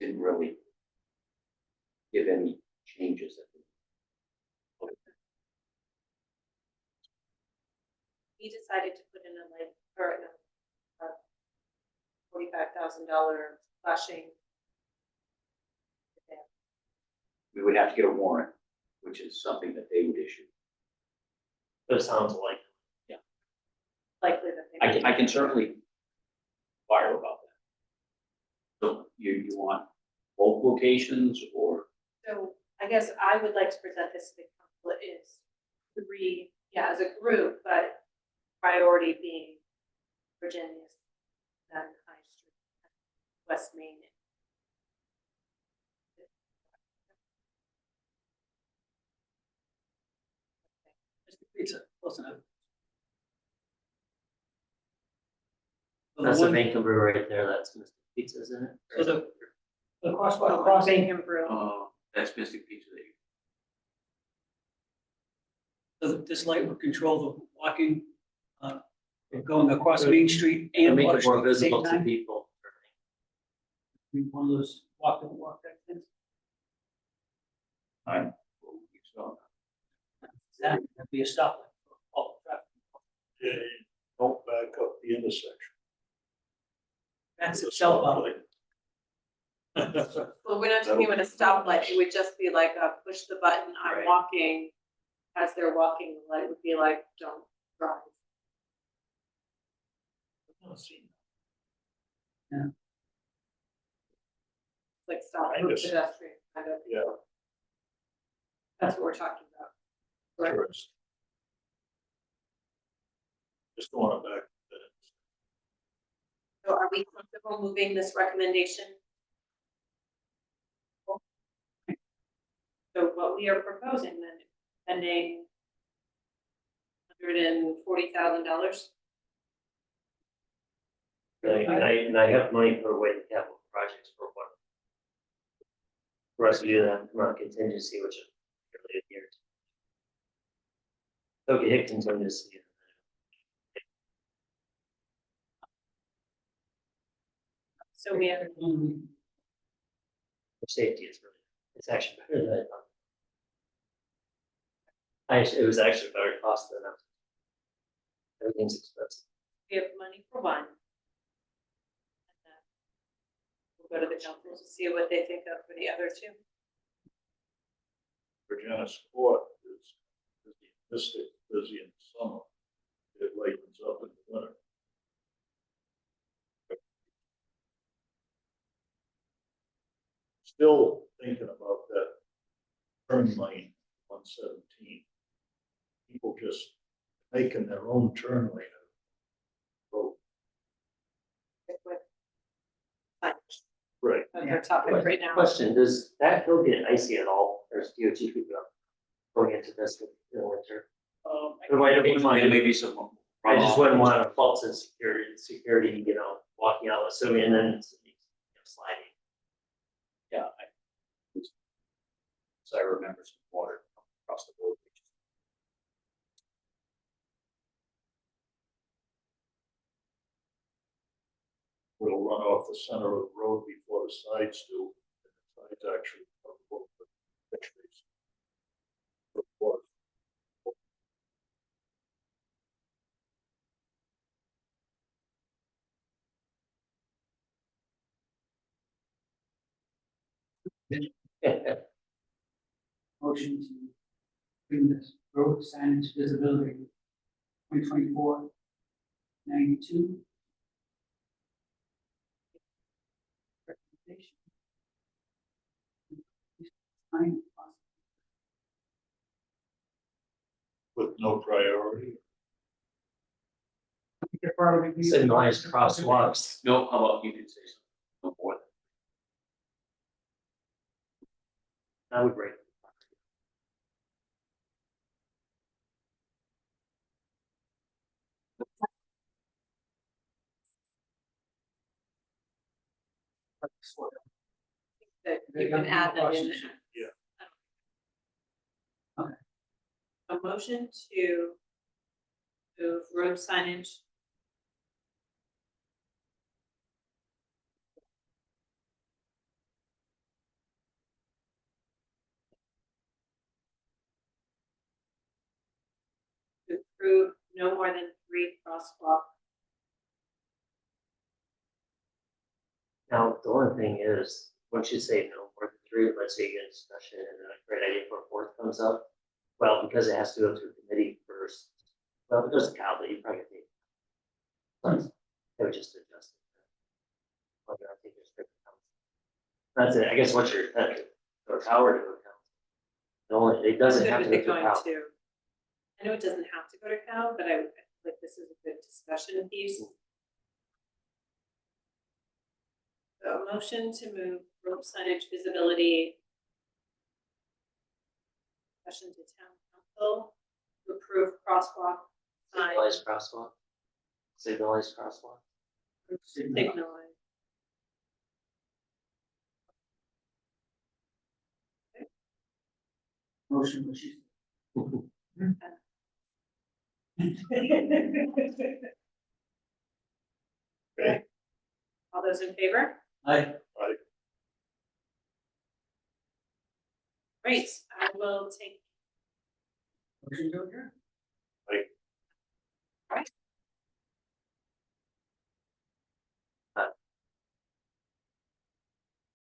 E: Didn't really give any changes.
B: He decided to put in a $45,000 flashing.
E: We would have to get a warrant which is something that they would issue.
A: But it sounds like,
B: Likely that they.
E: I can certainly inquire about that. So you want both locations or?
B: So I guess I would like to present this to the council is three, yeah, as a group, but priority being Virginia's, then High Street, West Main.
D: Mr. Pizza, close enough. So the
A: that's a
D: one-
A: Bank Brew right there, that's Mr. Pizza's in it.
D: So the crosswalk
B: Oh,
D: crossing,
B: Bingham Brew.
E: That's Mystic Pizza that you.
D: so this light would control the walking, going across Main Street and
A: Make
D: Water
A: it more
D: Street at the same
A: visible to
D: time.
A: people.
D: Be one of those walk, don't walk type things.
E: So,
D: That'd be a stoplight for all traffic.
C: Yeah, don't back up the intersection.
D: That's itself out.
B: Well, we're not talking about a stoplight, it would just be like a push the button, I'm
E: Right.
B: walking. As they're walking, the light would be like, don't drive. Like stop
C: I
B: for
C: just-
B: pedestrian, kind of,
C: Yeah,
B: that's what we're talking about. Right.
C: first. Just don't want to back.
B: So are we comfortable moving this recommendation? So what we are proposing then, spending $140,000.
A: And I have money put away in capital projects for one. For us to do that, come on contingency, which is really a year. Okay, hit contingency.
B: So we have,
A: For safety is really, it's actually better than I thought. It was actually better cost than that. Everything's expensive.
B: we have money for one. And then we'll go to the council to see what they think of for the other two.
C: Virginia Sport is Mystic busy in the summer. It lightens up in the winter. Still thinking about that turn lane 117. People just making their own turn lane. Oh,
B: With signage.
C: right.
B: That's our topic right now.
A: Question, does that hill get icy at all? There's DOT people going into this in the winter.
E: Maybe some.
A: I just wouldn't want to fault in security, walking out, assuming, and then sliding.
E: Yeah. So I remember some water across the board.
C: Will run off the center of the road before the sides do. And the sides actually come over the pitch base.
D: Motion to bring this road signage visibility 2024 92. Recommendation. Sign.
C: With no priority.
D: They're part of the-
A: Signalized crosswalks.
E: No, how about you can say something, no more than.
A: I would rate.
B: That you can add that in.
C: Yeah.
D: Okay.
B: A motion to move road signage. To approve no more than 3 crosswalk.
A: Now, the only thing is, once you say no more than three, let's say you get a discussion and a great idea for a fourth comes up. Well, because it has to go through committee first, well, if it goes to Cal, but you probably think. But they would just adjust it. Whether I think there's different council. That's it, I guess what's your intent, or power to go to council? No, it doesn't have to
B: Good
A: go
B: with it
A: to
B: going
A: Cal.
B: to, I know it doesn't have to go to Cal, but I feel like this is a good discussion piece. So a motion to move road signage visibility discussion to town council to approve crosswalk sign.
A: Signalized crosswalk. Signalized crosswalk.
B: Signalized.
D: Motion, which is.
C: Okay.
B: All those in favor?
D: I,
B: Great, I will take
D: motion to adjourn.